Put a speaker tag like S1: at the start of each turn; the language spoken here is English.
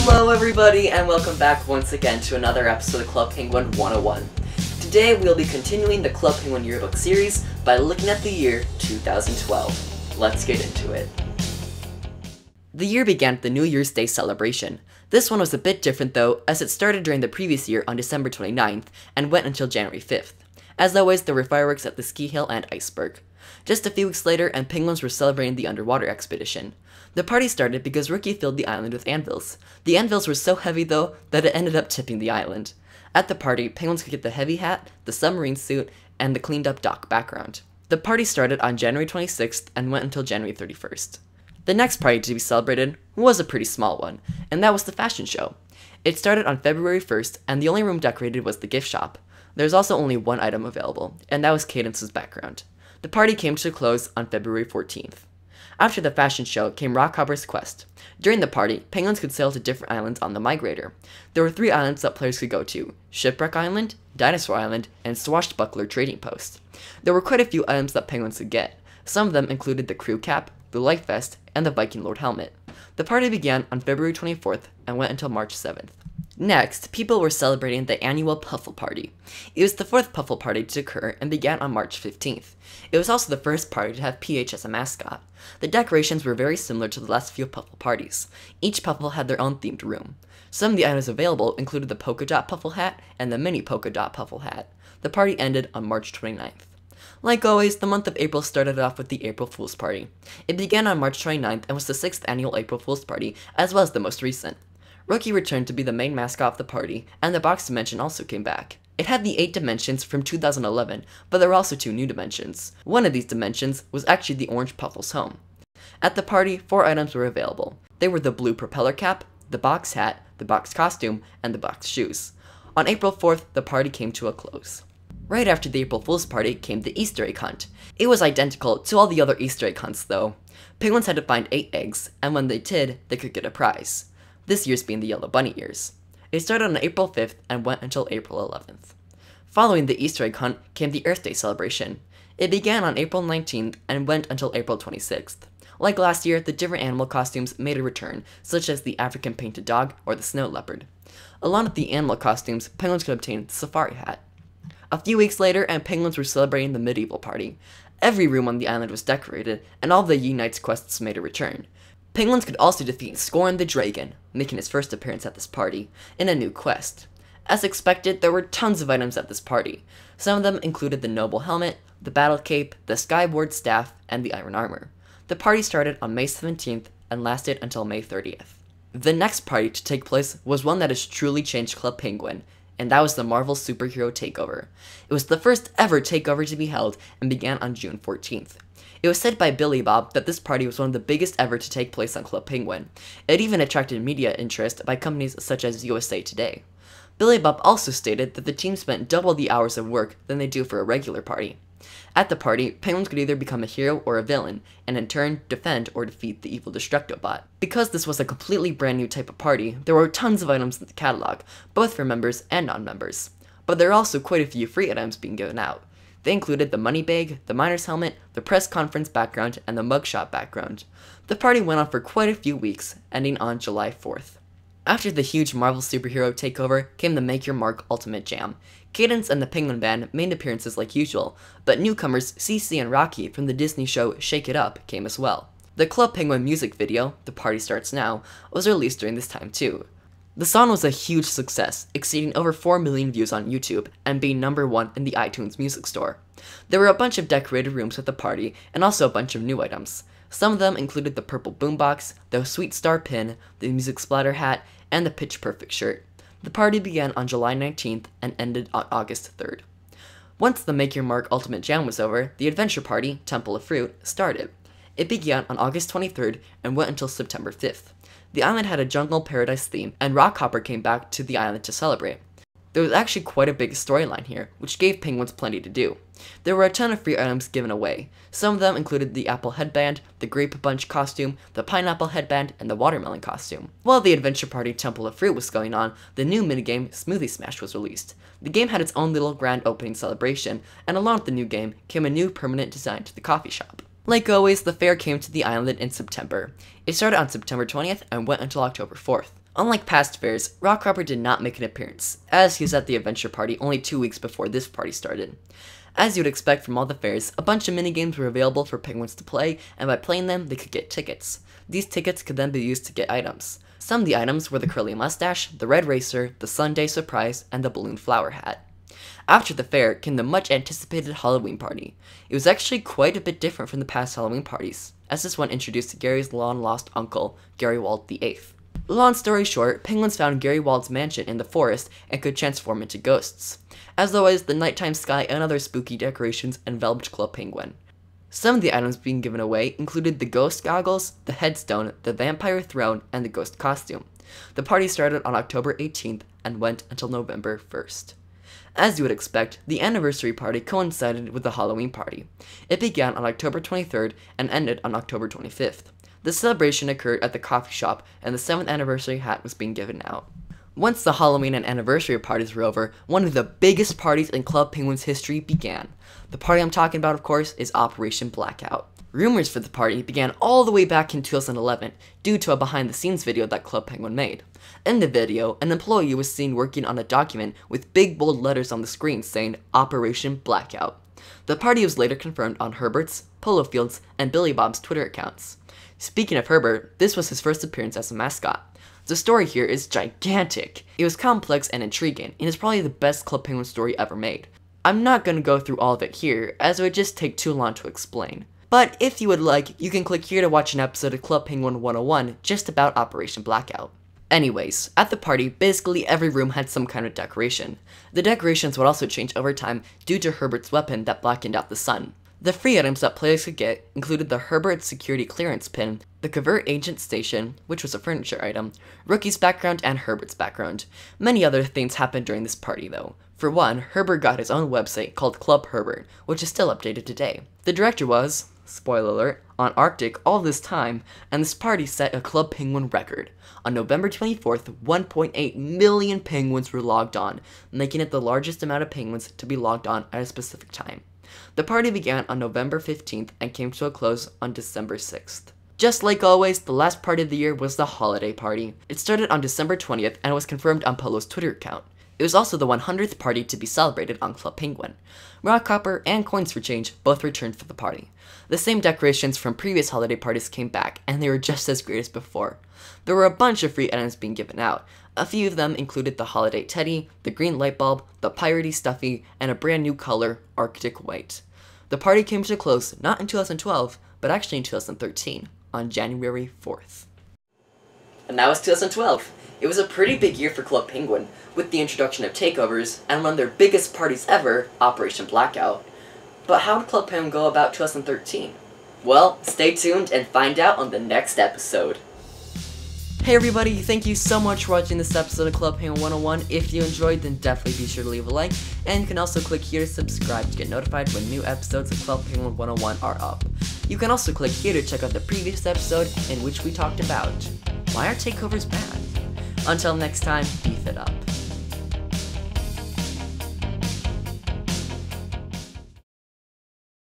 S1: Hello everybody, and welcome back once again to another episode of Club Penguin 101. Today we'll be continuing the Club Penguin Yearbook series by looking at the year 2012. Let's get into it. The year began with the New Year's Day celebration. This one was a bit different though, as it started during the previous year on December 29th and went until January 5th. As always, there were fireworks at the ski hill and iceberg. Just a few weeks later, and penguins were celebrating the underwater expedition. The party started because Wiki filled the island with anvils. The anvils were so heavy though, that it ended up tipping the island. At the party, penguins could get the heavy hat, the submarine suit, and the cleaned up dock background. The party started on January 26th and went until January 31st. The next party to be celebrated was a pretty small one, and that was the fashion show. It started on February 1st, and the only room decorated was the gift shop. There was also only one item available, and that was Cadence's background. The party came to a close on February 14th. After the fashion show came ROCKHOPPER'S quest. During the party, penguins could sail to different islands on the Migrator. There were 3 islands that players could go to: Shipwreck Island, Dinosaur Island, and Swashbuckler Trading Post. There were quite a few items that penguins could get. Some of them included the crew cap, the life vest, and the Viking Lord helmet. The party began on February 24th and went until March 7th. Next, people were celebrating the annual Puffle Party. It was the 4th Puffle Party to occur and began on March 15th. It was also the first party to have PH as a mascot. The decorations were very similar to the last few Puffle parties. Each Puffle had their own themed room. Some of the items available included the polka dot Puffle hat and the mini polka dot Puffle hat. The party ended on March 29th. Like always, the month of April started off with the April Fool's Party. It began on March 29th and was the 6th annual April Fool's Party, as well as the most recent. Wiki returned to be the main mascot of the party, and the box dimension also came back. It had the 8 dimensions from 2011, but there were also 2 new dimensions. One of these dimensions was actually the orange Puffle's home. At the party, 4 items were available. They were the blue propeller cap, the box hat, the box costume, and the box shoes. On April 4th, the party came to a close. Right after the April Fool's Party came the Easter egg hunt. It was identical to all the other Easter egg hunts though. Penguins had to find 8 eggs, and when they did, they could get a prize. This year's being the Yellow Bunny years. It started on April 5th and went until April 11th. Following the Easter egg hunt came the Earth Day celebration. It began on April 19th and went until April 26th. Like last year, the different animal costumes made a return, such as the African painted dog or the snow leopard. Along with the animal costumes, penguins could obtain the safari hat. A few weeks later, and penguins were celebrating the medieval party. Every room on the island was decorated, and all the Unite's quests made a return. Penguins could also defeat Scorn the Dragon, making his first appearance at this party, in a new quest. As expected, there were tons of items at this party. Some of them included the noble helmet, the battle cape, the skyward staff, and the iron armor. The party started on May 17th and lasted until May 30th. The next party to take place was one that has truly changed Club Penguin, and that was the Marvel Superhero Takeover. It was the first ever takeover to be held and began on June 14th. It was said by Billy Bob that this party was one of the biggest ever to take place on Club Penguin. It even attracted media interest by companies such as USA Today. Billy Bob also stated that the team spent double the hours of work than they do for a regular party. At the party, penguins could either become a hero or a villain, and in turn, defend or defeat the evil Destructobot. Because this was a completely brand new type of party, there were tons of items in the catalog, both for members and non-members. But there are also quite a few free items being given out. They included the money bag, the miner's helmet, the press conference background, and the mugshot background. The party went on for quite a few weeks, ending on July 4th. After the huge Marvel Superhero Takeover came the Make Your Mark Ultimate Jam. Cadence and the Penguin Band made appearances like usual, but newcomers CC and Rocky from the Disney show Shake It Up came as well. The Club Penguin music video, The Party Starts Now, was released during this time too. The song was a huge success, exceeding over 4 million views on YouTube and being #1 in the iTunes Music Store. There were a bunch of decorated rooms at the party and also a bunch of new items. Some of them included the purple boombox, the Sweet Star pin, the music splatter hat, and the Pitch Perfect shirt. The party began on July 19th and ended on August 3rd. Once the Make Your Mark Ultimate Jam was over, the adventure party, Temple of Fruit, started. It began on August 23rd and went until September 5th. The island had a jungle paradise theme, and Rockhopper came back to the island to celebrate. There was actually quite a big storyline here, which gave penguins plenty to do. There were a ton of free items given away. Some of them included the apple headband, the grape bunch costume, the pineapple headband, and the watermelon costume. While the adventure party Temple of Fruit was going on, the new minigame Smoothie Smash was released. The game had its own little grand opening celebration, and along with the new game came a new permanent design to the coffee shop. Like always, the fair came to the island in September. It started on September 20th and went until October 4th. Unlike past fairs, Rockhopper did not make an appearance, as he was at the adventure party only 2 weeks before this party started. As you would expect from all the fairs, a bunch of minigames were available for penguins to play, and by playing them, they could get tickets. These tickets could then be used to get items. Some of the items were the curly mustache, the red racer, the Sunday surprise, and the balloon flower hat. After the fair came the much anticipated Halloween party. It was actually quite a bit different from the past Halloween parties, as this one introduced Gary's long-lost uncle, Gary Wald VIII. Long story short, penguins found Gary Wald's mansion in the forest and could transform into ghosts. As always, the nighttime sky and other spooky decorations enveloped Club Penguin. Some of the items being given away included the ghost goggles, the headstone, the vampire throne, and the ghost costume. The party started on October 18th and went until November 1st. As you would expect, the anniversary party coincided with the Halloween party. It began on October 23rd and ended on October 25th. The celebration occurred at the coffee shop, and the 7th anniversary hat was being given out. Once the Halloween and anniversary parties were over, one of the biggest parties in Club Penguin's history began. The party I'm talking about, of course, is Operation Blackout. Rumors for the party began all the way back in 2011, due to a behind-the-scenes video that Club Penguin made. In the video, an employee was seen working on a document with big bold letters on the screen saying Operation Blackout. The party was later confirmed on Herbert's, Polo Field's, and Billy Bob's Twitter accounts. Speaking of Herbert, this was his first appearance as a mascot. The story here is gigantic. It was complex and intriguing, and is probably the best Club Penguin story ever made. I'm not going to go through all of it here, as it would just take too long to explain. But if you would like, you can click here to watch an episode of Club Penguin 101 just about Operation Blackout. Anyways, at the party, basically every room had some kind of decoration. The decorations would also change over time due to Herbert's weapon that blackened out the sun. The free items that players could get included the Herbert Security Clearance Pin, the Covert Agent Station, which was a furniture item, Rookie's background, and Herbert's background. Many other things happened during this party though. For one, Herbert got his own website called Club Herbert, which is still updated today. The director was, spoiler alert, on Arctic all this time, and this party set a Club Penguin record. On November 24th, 1.8 million penguins were logged on, making it the largest amount of penguins to be logged on at a specific time. The party began on November 15th and came to a close on December 6th. Just like always, the last party of the year was the holiday party. It started on December 20th and was confirmed on Polo's Twitter account. It was also the 100th party to be celebrated on Club Penguin. Rockhopper and Coins for Change both returned for the party. The same decorations from previous holiday parties came back, and they were just as great as before. There were a bunch of free items being given out. A few of them included the holiday teddy, the green light bulb, the piratey stuffy, and a brand new color, Arctic White. The party came to a close not in 2012, but actually in 2013, on January 4th. And that was 2012. It was a pretty big year for Club Penguin, with the introduction of takeovers, and one of their biggest parties ever, Operation Blackout. But how did Club Penguin go about 2013? Well, stay tuned and find out on the next episode. Hey everybody, thank you so much for watching this episode of Club Penguin 101. If you enjoyed, then definitely be sure to leave a like, and you can also click here to subscribe to get notified when new episodes of Club Penguin 101 are up. You can also click here to check out the previous episode in which we talked about why are takeovers bad? Until next time, beef it up.